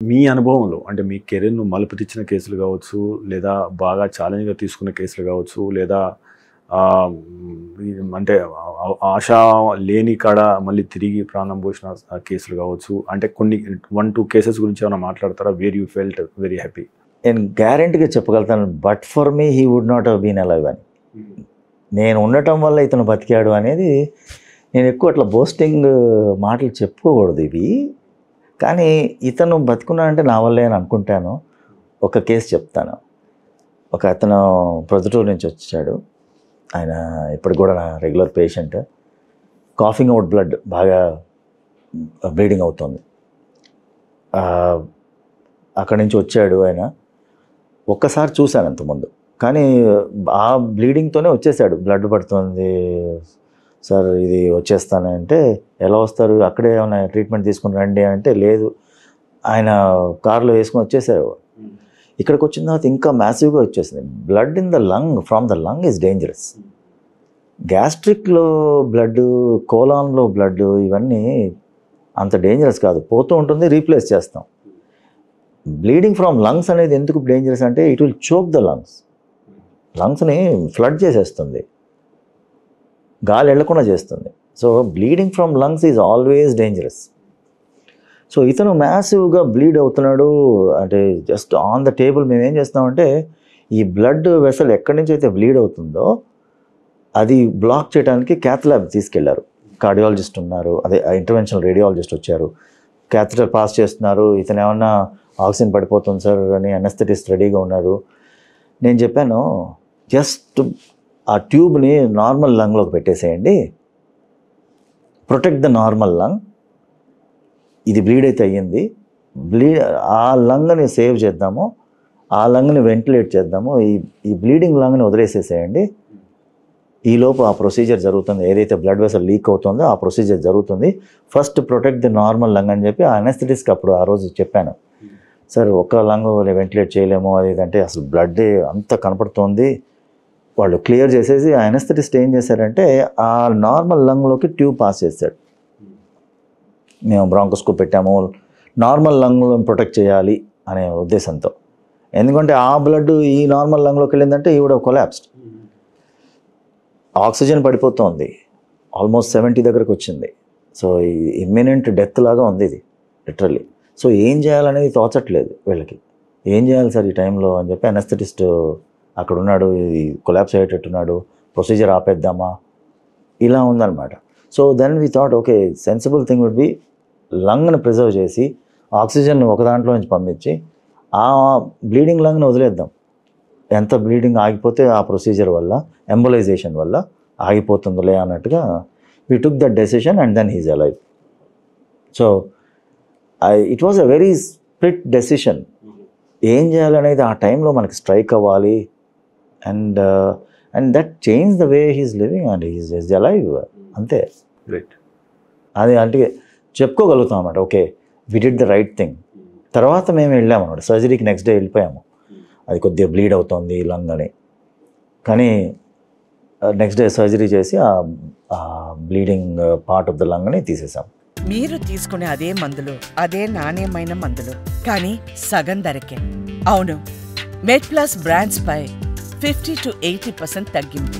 మీ అనుభవంలో అంటే మీ కెరీర్‌ను మలుపు తిచ్చిన కేసులు గావచ్చు, లేదా బాగా ఛాలెంజ్‌గా తీసుకున్న కేసులు గావచ్చు, లేదా అంటే ఆశ లేని కాడ మళ్ళీ తిరిగి ప్రాణం పోసిన కేసులు గావచ్చు. అంటే కొన్ని 1, 2 కేసెస్ గురించి ఏమైనా మాట్లాడతారా? Where you felt very happy? నేను గ్యారంటీగా చెప్పగలుగుతాను. But for me he would not have been alive అని. నేను ఉండటం వల్ల ఇతను బతికాడు అనేది నేను ఎక్కువ అట్లా బోస్టింగ్ మాటలు చెప్పుకోకూడదు ఇవి. కానీ ఇతను బతుకున్నాడంటే నా వల్లే అని అనుకుంటాను. ఒక కేసు చెప్తాను. ఒక అతను ప్రొద్దుటూరు నుంచి వచ్చాడు. ఆయన ఇప్పటికి కూడా నా regular patient. Coughing out blood, బాగా బ్లీడింగ్ అవుతుంది. అక్కడి నుంచి వచ్చాడు ఆయన. ఒక్కసారి చూశాను అంతకుముందు, కానీ ఆ బ్లీడింగ్తోనే వచ్చేసాడు. బ్లడ్ పడుతుంది సార్, ఇది వచ్చేస్తానంటే, ఎలా వస్తారు, అక్కడే ఏమైనా ట్రీట్మెంట్ తీసుకుని రండి అంటే, లేదు ఆయన కార్లో వేసుకొని వచ్చేసారు. ఇక్కడికి వచ్చిన తర్వాత ఇంకా మ్యాసివ్గా వచ్చేసింది. Blood in the lung, from the lung is dangerous. గ్యాస్ట్రిక్లో బ్లడ్, కోలాన్లో బ్లడ్, ఇవన్నీ అంత డేంజరస్ కాదు, పోతూ ఉంటుంది, రీప్లేస్ చేస్తాం. బ్లీడింగ్ ఫ్రమ్ లంగ్స్ అనేది ఎందుకు డేంజరస్ అంటే ఇట్ విల్ చోక్ ద లంగ్స్ని ఫ్లడ్ చేసేస్తుంది, గాలి వెళ్లకుండా చేస్తుంది. So bleeding from lungs is always dangerous. So ఇతను మ్యాసివ్గా బ్లీడ్ అవుతున్నాడు. అంటే జస్ట్ ఆన్ ద టేబుల్ మేము ఏం చేస్తామంటే, ఈ బ్లడ్ వెసల్ ఎక్కడి నుంచి అయితే బ్లీడ్ అవుతుందో అది బ్లాక్ చేయడానికి క్యాత్ ల్యాబ్ తీసుకెళ్లారు. కార్డియాలజిస్ట్ ఉన్నారు, అదే ఇంటర్వెన్షనల్ రేడియాలజిస్ట్ వచ్చారు, క్యాథెటర్ పాస్ చేస్తున్నారు. ఇతను ఏమన్నా ఆక్సిజన్ పడిపోతుంది సార్ అని అనస్థెటిస్ట్ రెడీగా ఉన్నారు. నేను చెప్పాను, జస్ట్ ఆ ట్యూబ్ని నార్మల్ లంగ్లోకి పెట్టేసేయండి, ప్రొటెక్ట్ ద నార్మల్ లంగ్. ఇది బ్లీడ్ అయితే అయ్యింది, ఆ లంగ్ని సేవ్ చేద్దాము, ఆ లంగ్ని వెంటిలేట్ చేద్దాము, ఈ బ్లీడింగ్ లంగ్ని వదిలేసేసేయండి. ఈలోపు ఆ ప్రొసీజర్ జరుగుతుంది, ఏదైతే బ్లడ్ వెసల్ లీక్ అవుతుందో ఆ ప్రొసీజర్ జరుగుతుంది. First protect the normal lung అని చెప్పి ఆ అనస్థెటిస్ట్కి అప్పుడు ఆ రోజు చెప్పాను. సార్ ఒక్క లంగ్ వెంటిలేట్ చేయలేము అది అంటే, అసలు బ్లడ్ అంత కనపడుతోంది. వాళ్ళు క్లియర్ చేసేసి ఆ అనస్థెటిస్ట్ ఏం చేశారంటే ఆ నార్మల్ లంగ్లోకి ట్యూబ్ పాస్ చేశాడు. మేము బ్రాంకోస్కోప్ పెట్టాము, నార్మల్ లంగ్లో ప్రొటెక్ట్ చేయాలి అనే ఉద్దేశంతో. ఎందుకంటే ఆ బ్లడ్ ఈ నార్మల్ లంగ్లోకి వెళ్ళిందంటే ఈ కూడా కొలాప్స్డ్. ఆక్సిజన్ పడిపోతుంది, ఆల్మోస్ట్ 70 దగ్గరకు వచ్చింది. సో ఇమ్మినెంట్ డెత్ లాగా ఉంది ఇది లిటరల్లీ. సో ఏం చేయాలనేది తోచట్లేదు వీళ్ళకి. ఏం చేయాలి సార్ ఈ టైంలో అని చెప్పి అనస్థెటిస్ట్ అక్కడ ఉన్నాడు, ఇది కొలాప్స్ అయ్యేటట్టున్నాడు, ప్రొసీజర్ ఆపేద్దామా, ఇలా ఉందన్నమాట. So then we thought okay, sensible thing would be లంగ్ని ప్రిజర్వ్ చేసి ఆక్సిజన్ ఒక దాంట్లో నుంచి పంపించి ఆ బ్లీడింగ్ లంగ్ని వదిలేద్దాం. ఎంత బ్లీడింగ్ ఆగిపోతే ఆ ప్రొసీజర్ వల్ల, ఎంబోలైజేషన్ వల్ల ఆగిపోతుందిలే అన్నట్టుగా we took that decision and then he's alive. So it was a very split decision. ఏం చేయాలనేది ఆ టైంలో మనకి స్ట్రైక్ అవ్వాలి. And that change the way he's living and he's alive. అంతే, రైట్. అది అంటే చెప్పుకోగలుగుతాం అన్నమాట. Okay, we did the right thing. తర్వాత మేము వెళ్ళాము అన్నమాట సర్జరీకి. నెక్స్ట్ డే వెళ్ళిపోయాము. అది కొద్దిగా బ్లీడ్ అవుతుంది లంగ్ అని, కానీ నెక్స్ట్ డే సర్జరీ చేసి ఆ బ్లీడింగ్ పార్ట్ ఆఫ్ ద లంగ్ని తీసేసాం. మీరు తీసుకునే అదే మందులు, అదే నాణ్యమైన మందులు, కానీ సగం ధరకే. అవును, మెడ్ ప్లస్ బ్రాండ్స్ పై 50 to 80% తగ్గింపు.